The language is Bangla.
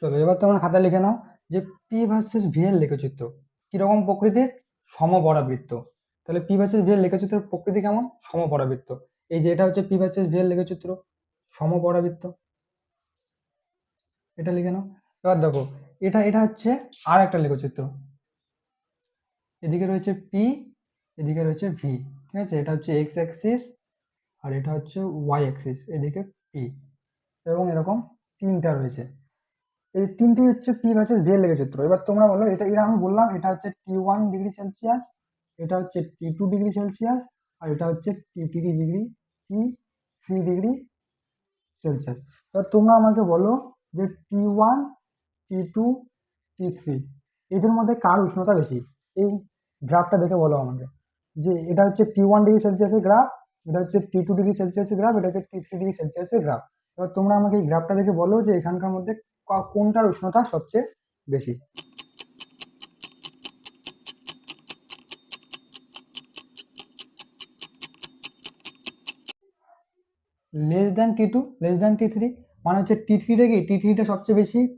চলো এবার তোমরা খাতা লিখে নাও যে পি ভার্সেস ভি এর লেখচিত্র কিরকম প্রকৃতির, সমপরাবৃত্ত। তাহলে পি ভার্সেস ভি এর লেখচিত্রের প্রকৃতি কেমন? সমপরাবৃত্ত। এই যে এটা হচ্ছে পি ভার্সেস ভি এর লেখচিত্র, সমপরাবৃত্ত, এটা লিখে নাও। এবার দেখো, এটা এটা হচ্ছে আর একটা লেখচিত্র। এদিকে রয়েছে পি, এদিকে রয়েছে ভি, ঠিক আছে? এটা হচ্ছে এক্স অ্যাক্সিস আর এটা হচ্ছে ওয়াই অ্যাক্সিস, এদিকে পি, এবং এরকম তিনটা রয়েছে। এই তিনটি হচ্ছে পি ভার্সেস ভি এর লেখচিত্র। এবার তোমরা বলো, এটা এটা আমি বললাম এটা হচ্ছে T1 ডিগ্রি সেলসিয়াস, এটা হচ্ছে T2 ডিগ্রি সেলসিয়াস, আর এটা হচ্ছে T3 ডিগ্রি সেলসিয়াস। এবার তোমরা আমাকে বলো যে T1, T2, T3 এদের মধ্যে কার উষ্ণতা বেশি? এই গ্রাফটা দেখে বলো আমাকে যে এটা হচ্ছে T1 ডিগ্রি সেলসিয়াসের গ্রাফ, এটা হচ্ছে T2 ডিগ্রি সেলসিয়াসের গ্রাফ, এটা হচ্ছে T3 ডিগ্রি সেলসিয়াসের গ্রাফ। এবার তোমরা আমাকে এই গ্রাফটা দেখে বলো যে এখানকার মধ্যে কোনটার উষ্ণতা সবচেয়ে বেশি। Less than T2, less than T3, মানে হচ্ছে T3টা কি, T3টা সবচেয়ে বেশি,